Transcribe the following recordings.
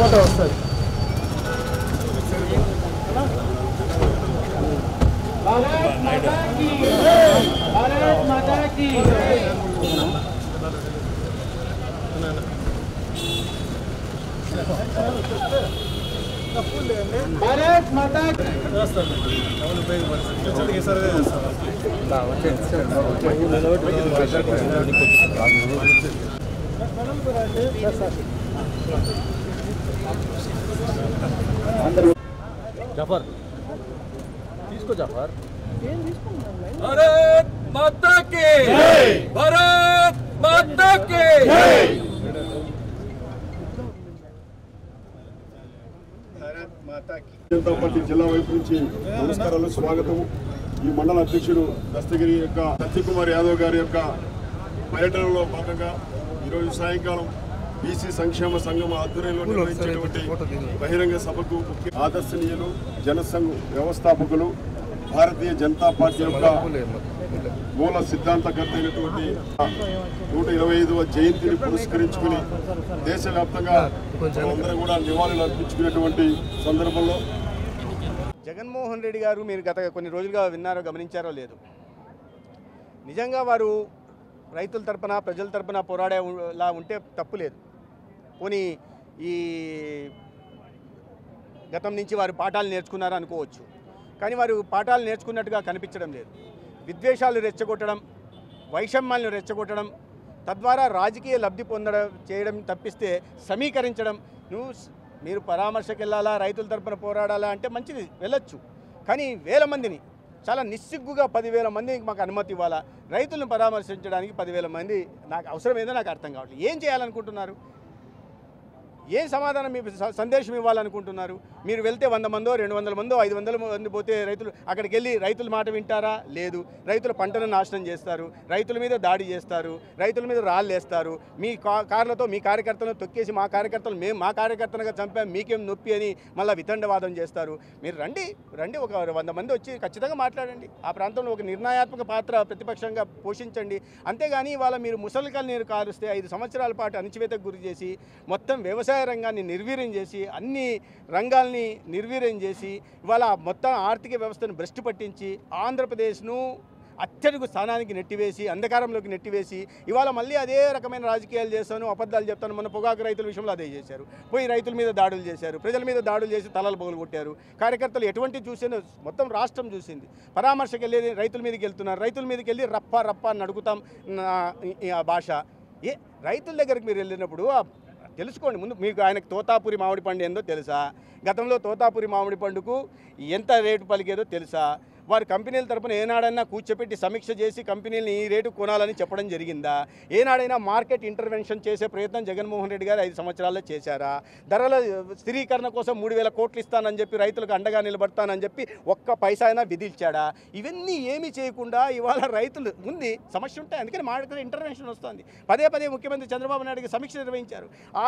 Photo వస్తుంది. జఫర్ తీసుకో జఫర్. भारत माता की जय, भारत माता की जय. భారత్ మాతాకి జనతా పార్టీ జిల్లా వైపు నుంచి నమస్కారాలు, స్వాగతం. ఈ మండల అధ్యక్షుడు దస్తగిరి యొక్క సత్యకుమార్ యాదవ్ గారి యొక్క పర్యటనలో భాగంగా ఈరోజు సాయంకాలం బీసీ సంక్షేమ సంఘం ఆధ్వర్యంలో నిర్వహించినటువంటి బహిరంగ సభకు ఆదర్శనీయులు, జనసంఘ్ వ్యవస్థాపకులు, భారతీయ జనతా పార్టీ యొక్క మూల సిద్ధాంతకర్త అయినటువంటి 125వ జయంతిని పురస్కరించుకుని దేశవ్యాప్తంగా అందరూ కూడా నివాళులు అర్పించుకునేటువంటి సందర్భంలో జగన్మోహన్ రెడ్డి గారు మీరు గత కొన్ని రోజులుగా విన్నారో గమనించారో లేదు, నిజంగా వారు రైతుల తరపున ప్రజల తరపున పోరాడేలా ఉంటే తప్పు లేదు. పోనీ ఈ గతం నుంచి వారు పాఠాలు నేర్చుకున్నారు అనుకోవచ్చు, కానీ వారు పాఠాలు నేర్చుకున్నట్టుగా కనిపించడం లేదు. విద్వేషాలు రెచ్చగొట్టడం, వైషమ్యాలను రెచ్చగొట్టడం, తద్వారా రాజకీయ లబ్ధి చేయడం తప్పిస్తే సమీకరించడం. మీరు పరామర్శకు వెళ్ళాలా, రైతుల తరపున పోరాడాలా అంటే మంచిది, వెళ్ళొచ్చు. కానీ వేల మందిని చాలా నిస్సిగ్గుగా 10,000 మందికి మాకు అనుమతి ఇవ్వాలా, రైతులను పరామర్శించడానికి 10,000 మంది నాకు అవసరం ఏదో నాకు అర్థం కావట్లేదు. ఏం చేయాలనుకుంటున్నారు? ఏం సమాధానం మీ సందేశం ఇవ్వాలనుకుంటున్నారు? మీరు వెళ్తే 100 మందో 200 మందో 500 మంది పోతే రైతులు అక్కడికి వెళ్ళి రైతుల మాట వింటారా? లేదు. రైతుల పంటను నాశనం చేస్తారు, రైతుల మీద దాడి చేస్తారు, రైతుల మీద రాళ్ళు వేస్తారు, మీ కార్లతో మీ కార్యకర్తలను తొక్కేసి మా కార్యకర్తలు మా కార్యకర్తలుగా చంపాం మీకేం నొప్పి అని మళ్ళీ వితండవాదం చేస్తారు. మీరు రండి ఒక 100 మంది వచ్చి ఖచ్చితంగా మాట్లాడండి. ఆ ప్రాంతంలో ఒక నిర్ణయాత్మక పాత్ర ప్రతిపక్షంగా పోషించండి. అంతేగాని ఇవాళ మీరు ముసలికలు నీరు కాలుస్తే 5 సంవత్సరాల పాటు అణచివేతకు గురి చేసి మొత్తం వ్యవసాయ రంగాన్ని నిర్వీర్యం చేసి అన్ని రంగాల్ని నిర్వీర్యం చేసి ఇవాళ మొత్తం ఆర్థిక వ్యవస్థను భ్రష్టు పట్టించి ఆంధ్రప్రదేశ్ను అత్యధిక స్థానానికి నెట్టివేసి అంధకారంలోకి నెట్టివేసి ఇవాళ మళ్ళీ అదే రకమైన రాజకీయాలు చేస్తాను, అబద్ధాలు చెప్తాను. మన పొగాకు రైతుల విషయంలో అదే చేశారు. పోయి రైతుల మీద దాడులు చేశారు, ప్రజల మీద దాడులు చేసి తలలు పగులు కొట్టారు. కార్యకర్తలు ఎటువంటి చూసినా మొత్తం రాష్ట్రం చూసింది. పరామర్శకు వెళ్ళేది రైతుల మీదకి వెళ్తున్నారు, రైతుల మీదకి వెళ్ళి రప్ప అని అడుగుతాం ఆ భాష. రైతుల దగ్గరికి మీరు వెళ్ళినప్పుడు తెలుసుకోండి. ముందు మీకు ఆయనకు తోతాపురి మామిడి పండు ఏందో తెలుసా? గతంలో తోతాపురి మామిడి పండుకు ఎంత రేటు పలికేదో తెలుసా? వారు కంపెనీల తరపున ఏనాడైనా కూర్చోపెట్టి సమీక్ష చేసి కంపెనీలని ఈ రేటు కొనాలని చెప్పడం జరిగిందా? ఏనాడైనా మార్కెట్ ఇంటర్వెన్షన్ చేసే ప్రయత్నం జగన్మోహన్ రెడ్డి గారు 5 సంవత్సరాల్లో చేశారా? ధరల స్థిరీకరణ కోసం 3,000 కోట్లు ఇస్తానని చెప్పి రైతులకు అండగా నిలబడతానని చెప్పి ఒక్క పైసా అయినా విధించాడా? ఇవన్నీ ఏమీ చేయకుండా ఇవాళ రైతులు ఉంది సమస్య ఉంటాయి, అందుకని మార్కెట్ ఇంటర్వెన్షన్ వస్తుంది. పదే ముఖ్యమంత్రి చంద్రబాబు నాయుడుకి సమీక్ష నిర్వహించారు. ఆ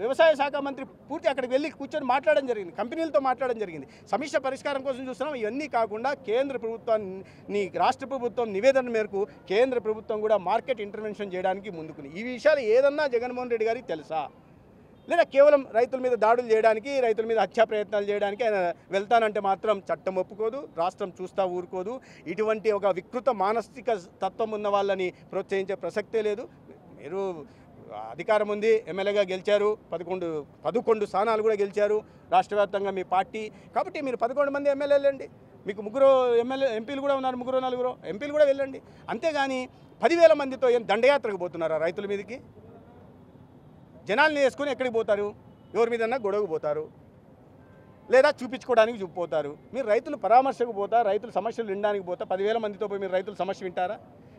వ్యవసాయ శాఖ మంత్రి పూర్తి అక్కడికి వెళ్ళి కూర్చొని మాట్లాడడం జరిగింది, కంపెనీలతో మాట్లాడడం జరిగింది. సమస్య పరిష్కారం కోసం చూస్తున్నాం. ఇవన్నీ కాకుండా కేంద్ర ప్రభుత్వాన్ని రాష్ట్ర ప్రభుత్వం నివేదన మేరకు కేంద్ర ప్రభుత్వం కూడా మార్కెట్ ఇంటర్వెన్షన్ చేయడానికి ముందుకుని ఈ విషయాలు ఏదన్నా జగన్మోహన్ రెడ్డి గారికి తెలుసా? లేదా కేవలం రైతుల మీద దాడులు చేయడానికి, రైతుల మీద హత్యా ప్రయత్నాలు చేయడానికి ఆయన వెళ్తానంటే మాత్రం చట్టం ఒప్పుకోదు, రాష్ట్రం చూస్తా ఊరుకోదు. ఇటువంటి ఒక వికృత మానసిక తత్వం ఉన్న వాళ్ళని ప్రోత్సహించే ప్రసక్తే లేదు. మీరు అధికారం ఉంది, ఎమ్మెల్యేగా గెలిచారు, 11 స్థానాలు కూడా గెలిచారు రాష్ట్ర వ్యాప్తంగా మీ పార్టీ. కాబట్టి మీరు 11 మంది ఎమ్మెల్యేలు అండి, మీకు 3 ఎంపీలు కూడా ఉన్నారు, 3-4 ఎంపీలు కూడా వెళ్ళండి. అంతేగాని 10,000 మందితో ఏం దండయాత్రకు పోతున్నారా రైతుల మీదకి? జనాల్ని వేసుకొని ఎక్కడికి పోతారు? ఎవరి మీదన్నా గొడవకు పోతారు, లేదా చూపించుకోవడానికి పోతారు. మీరు రైతులు పరామర్శకు పోతా, రైతుల సమస్యలు వినడానికి పోతా, 10,000 మందితో పోయి మీరు రైతుల సమస్య వింటారా?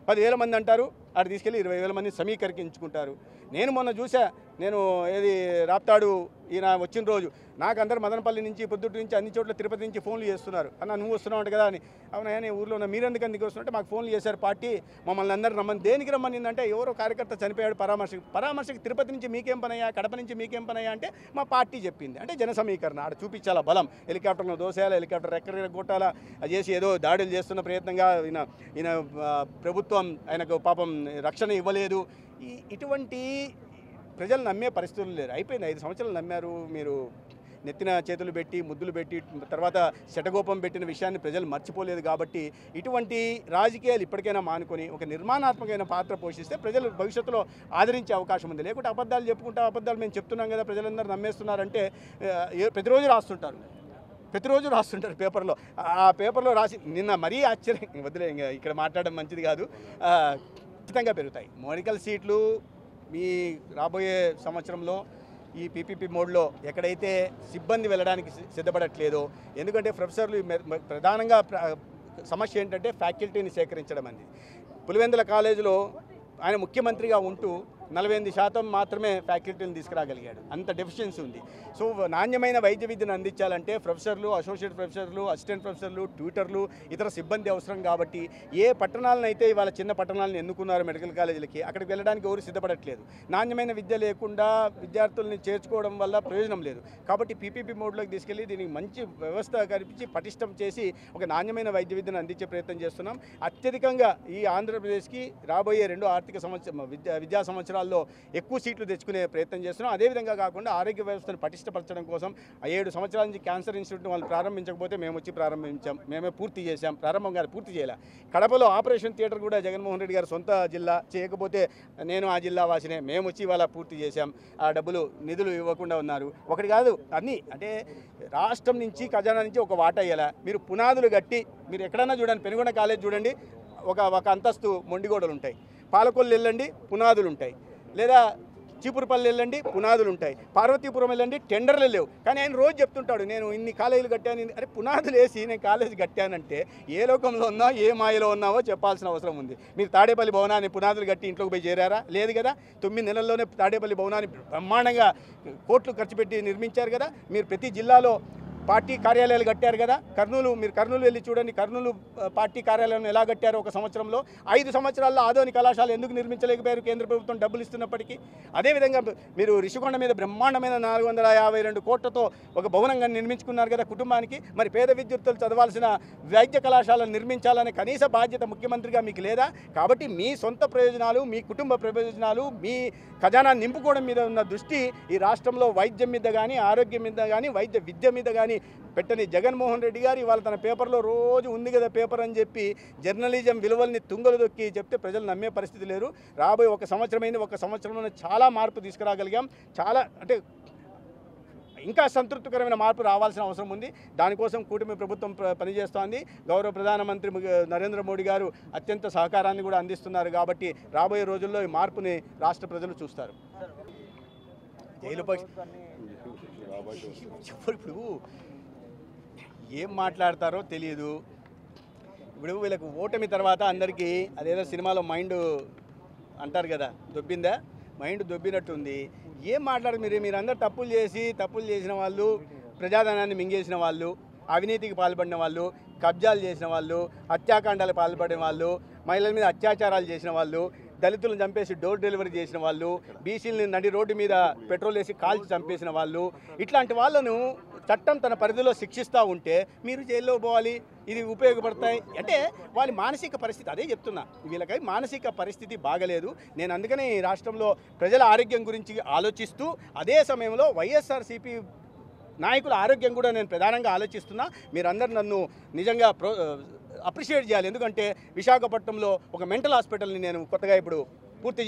10,000 మంది అంటారు, అటు తీసుకెళ్ళి 20,000 మంది సమీకరించుకుంటారు. నేను మొన్న చూసా, నేను ఏది రాప్తాడు ఈయన వచ్చిన రోజు నాకు అందరు మదనపల్లి నుంచి, పొద్దుటి నుంచి, అన్ని చోట్ల తిరుపతి నుంచి ఫోన్లు చేస్తున్నారు. అన్న నువ్వు వస్తున్నావు అంట కదా అని. అవునా, నేను ఊర్లో ఉన్న మీరెందుకు వస్తున్నట్టే మాకు ఫోన్లు చేశారు పార్టీ, మమ్మల్ని అందరూ రమ్మని. దేనికి రమ్మనిందంటే ఎవరో కార్యకర్త చనిపోయాడు పరామర్శకు తిరుపతి నుంచి మీకేం పనయ్యా, కడప నుంచి మీకేం పనయ్యా అంటే మా పార్టీ చెప్పింది. అంటే జన సమీకరణ ఆడ చూపించాలా బలం, హెలికాప్టర్ను దోసేయాలా, హెలికాప్టర్ ఎక్కడ కొట్టాలా, అది చేసి ఏదో దాడులు చేస్తున్న ప్రయత్నంగా ఈయన ప్రభుత్వం ఆయనకు పాపం రక్షణ ఇవ్వలేదు. ఇటువంటి ప్రజలు నమ్మే పరిస్థితులు లేరు. అయిపోయింది, 5 సంవత్సరాలు నమ్మారు. మీరు నెత్తిన చేతులు పెట్టి ముద్దులు పెట్టి తర్వాత శటగోపం పెట్టిన విషయాన్ని ప్రజలు మర్చిపోలేదు. కాబట్టి ఇటువంటి రాజకీయాలు ఇప్పటికైనా మానుకొని ఒక నిర్మాణాత్మకమైన పాత్ర పోషిస్తే ప్రజలు భవిష్యత్తులో ఆదరించే అవకాశం ఉంది. లేకుంటే అబద్ధాలు చెప్పుకుంటా అబద్ధాలు మేము చెప్తున్నాం కదా ప్రజలందరూ నమ్మేస్తున్నారంటే ప్రతిరోజు రాస్తుంటారు పేపర్లో. ఆ పేపర్లో రాసి నిన్న మరీ ఆశ్చర్యం వదిలే, ఇక్కడ మాట్లాడడం మంచిది కాదు. ఖచ్చితంగా పెరుగుతాయి మెడికల్ సీట్లు మీ రాబోయే సంవత్సరంలో. ఈ పీపీపీ మోడ్లో ఎక్కడైతే సిబ్బంది వెళ్ళడానికి సిద్ధపడట్లేదో, ఎందుకంటే ప్రొఫెసర్లు ప్రధానంగా సమస్య ఏంటంటే ఫ్యాకల్టీని సేకరించడం అనేది. పులివెందుల కాలేజీలో ఆయన ముఖ్యమంత్రిగా ఉంటూ 48% మాత్రమే ఫ్యాకల్టీని తీసుకురాగలిగాడు. అంత డెఫిషియన్సీ ఉంది. సో నాణ్యమైన వైద్య విద్యను అందించాలంటే ప్రొఫెసర్లు, అసోసియేట్ ప్రొఫెసర్లు, అసిస్టెంట్ ప్రొఫెసర్లు, ట్యూటర్లు, ఇతర సిబ్బంది అవసరం. కాబట్టి ఏ పట్టణాలను అయితే ఇవాళ చిన్న పట్టణాలను ఎన్నుకున్నారు మెడికల్ కాలేజీలకి, అక్కడికి వెళ్ళడానికి ఎవరు సిద్ధపడట్లేదు. నాణ్యమైన విద్య లేకుండా విద్యార్థుల్ని చేర్చుకోవడం వల్ల ప్రయోజనం లేదు. కాబట్టి పీపీపీ మోడ్లోకి తీసుకెళ్ళి దీనికి మంచి వ్యవస్థ కల్పించి పటిష్టం చేసి ఒక నాణ్యమైన వైద్య విద్యను అందించే ప్రయత్నం చేస్తున్నాం. అత్యధికంగా ఈ ఆంధ్రప్రదేశ్కి రాబోయే 2 ఆర్థిక సంవత్సరం విద్యా సంవత్సరాల్లో ఎక్కువ సీట్లు తెచ్చుకునే ప్రయత్నం చేస్తున్నాం. అదేవిధంగా కాకుండా ఆరోగ్య వ్యవస్థను పటిష్టపరచడం కోసం 7 సంవత్సరాల నుంచి క్యాన్సర్ ఇన్స్టిట్యూట్ వాళ్ళు ప్రారంభించకపోతే మేము వచ్చి ప్రారంభించాం. మేమే పూర్తి చేశాం. ప్రారంభంగా పూర్తి చేయాలి. కడపలో ఆపరేషన్ థియేటర్ కూడా జగన్మోహన్ రెడ్డి గారు సొంత జిల్లా చేయకపోతే నేను ఆ జిల్లా వాసినే, మేము వచ్చి ఇవాళ పూర్తి చేశాం. ఆ నిధులు ఇవ్వకుండా ఉన్నారు. ఒకటి కాదు అన్నీ, అంటే రాష్ట్రం నుంచి ఖజానా నుంచి ఒక వాటా ఇయ్యాల. మీరు పునాదులు కట్టి మీరు ఎక్కడన్నా చూడండి, పెనుగొండ కాలేజ్ చూడండి, ఒక అంతస్తు మొండిగోడలు ఉంటాయి. పాలకొల్లు వెళ్ళండి, పునాదులు ఉంటాయి. లేదా చీపురుపల్లి వెళ్ళండి, పునాదులు ఉంటాయి. పార్వతీపురం వెళ్ళండి, టెండర్లు లేవు. కానీ ఆయన రోజు చెప్తుంటాడు నేను ఇన్ని కాలేజీలు కట్టాను. అరే పునాదులు వేసి నేను కాలేజీ కట్టానంటే ఏ లోకంలో ఉన్నా ఏ మాయలో ఉన్నావో చెప్పాల్సిన అవసరం ఉంది. మీరు తాడేపల్లి భవనాన్ని పునాదులు కట్టి ఇంట్లోకి పోయి చేరారా? లేదు కదా. 9 నెలల్లోనే తాడేపల్లి భవనాన్ని బ్రహ్మాండంగా కోట్లు ఖర్చు పెట్టి నిర్మించారు కదా. మీరు ప్రతి జిల్లాలో పార్టీ కార్యాలయాలు కట్టారు కదా. మీరు కర్నూలు వెళ్ళి చూడండి, కర్నూలు పార్టీ కార్యాలయం ఎలా కట్టారో ఒక సంవత్సరంలో. 5 సంవత్సరాల్లో ఆదోని కళాశాల ఎందుకు నిర్మించలేకపోయారు కేంద్ర ప్రభుత్వం డబ్బులు ఇస్తున్నప్పటికీ? అదేవిధంగా మీరు రిషికొండ మీద బ్రహ్మాండమైన 452 కోట్లతో ఒక భవనంగా నిర్మించుకున్నారు కదా కుటుంబానికి. మరి పేద విద్యార్థులు చదవాల్సిన వైద్య కళాశాలను నిర్మించాలనే కనీస బాధ్యత ముఖ్యమంత్రిగా మీకు లేదా? కాబట్టి మీ సొంత ప్రయోజనాలు, మీ కుటుంబ ప్రయోజనాలు, మీ ఖజానా నింపుకోవడం మీద ఉన్న దృష్టి ఈ రాష్ట్రంలో వైద్యం మీద కానీ, ఆరోగ్యం మీద కానీ, వైద్య విద్య మీద కానీ పెట్టని జగన్మోహన్ రెడ్డి గారు ఇవాళ తన పేపర్లో రోజు ఉంది కదా పేపర్ అని చెప్పి జర్నలిజం విలువల్ని తుంగలు దొక్కి చెప్తే ప్రజలు నమ్మే పరిస్థితి లేరు. రాబోయే ఒక సంవత్సరంలో చాలా మార్పు తీసుకురాగలిగాం. చాలా అంటే ఇంకా సంతృప్తికరమైన మార్పు రావాల్సిన అవసరం ఉంది. దానికోసం కూటమి ప్రభుత్వం పనిచేస్తోంది. గౌరవ ప్రధానమంత్రి నరేంద్ర మోడీ గారు అత్యంత సహకారాన్ని కూడా అందిస్తున్నారు. కాబట్టి రాబోయే రోజుల్లో ఈ మార్పుని రాష్ట్ర ప్రజలు చూస్తారు. ఇప్పుడు ఏం మాట్లాడతారో తెలియదు. ఇప్పుడు వీళ్ళకు ఓటమి తర్వాత అందరికీ అదేదో సినిమాలో మైండ్ అంటారు కదా, మైండ్ దొబ్బినట్టుంది. ఏం మాట్లాడరు మీరందరూ తప్పులు చేసిన వాళ్ళు, ప్రజాధనాన్ని మింగేసిన వాళ్ళు, అవినీతికి పాల్పడిన వాళ్ళు, కబ్జాలు చేసిన వాళ్ళు, హత్యాకాండాలకు పాల్పడిన వాళ్ళు, మహిళల మీద అత్యాచారాలు చేసిన వాళ్ళు, దళితులను చంపేసి డోర్ డెలివరీ చేసిన వాళ్ళు, బీసీలని నడి రోడ్డు మీద పెట్రోల్ వేసి కాల్చి చంపేసిన వాళ్ళు, ఇట్లాంటి వాళ్ళను చట్టం తన పరిధిలో శిక్షిస్తూ ఉంటే మీరు జైల్లో పోవాలి. ఇది ఉపయోగపడతాయి అంటే వాళ్ళ మానసిక పరిస్థితి, అదే చెప్తున్నా, వీళ్ళకి మానసిక పరిస్థితి బాగలేదు. నేను అందుకనే ఈ రాష్ట్రంలో ప్రజల ఆరోగ్యం గురించి ఆలోచిస్తూ అదే సమయంలో వైఎస్ఆర్సీపీ నాయకుల ఆరోగ్యం కూడా నేను ప్రధానంగా ఆలోచిస్తున్నా. మీరందరూ నన్ను నిజంగా అప్రిషియేట్ చేయాలి. ఎందుకంటే విశాఖపట్నంలో ఒక మెంటల్ హాస్పిటల్ని నేను కొత్తగా ఇప్పుడు పూర్తి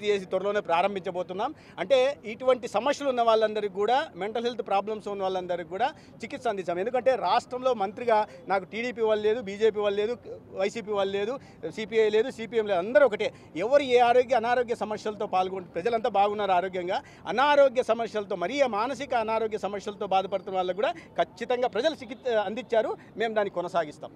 చేసి త్వరలోనే ప్రారంభించబోతున్నాం. అంటే ఇటువంటి సమస్యలు ఉన్న వాళ్ళందరికీ కూడా, మెంటల్ హెల్త్ ప్రాబ్లమ్స్ ఉన్న వాళ్ళందరికీ కూడా చికిత్స అందించాం. ఎందుకంటే రాష్ట్రంలో మంత్రిగా నాకు టీడీపీ వాళ్ళు లేదు, బీజేపీ వాళ్ళు లేదు, వైసీపీ వాళ్ళు లేదు, సిపిఐ లేదు, సిపిఎం లేదు, అందరూ ఒకటే. ఎవరు ఏ అనారోగ్య సమస్యలతో ప్రజలంతా బాగున్నారు ఆరోగ్యంగా. అనారోగ్య సమస్యలతో, మరీ మానసిక అనారోగ్య సమస్యలతో బాధపడుతున్న వాళ్ళకు కూడా ఖచ్చితంగా ప్రజలు చికిత్స అందించారు. మేము దాన్ని కొనసాగిస్తాం.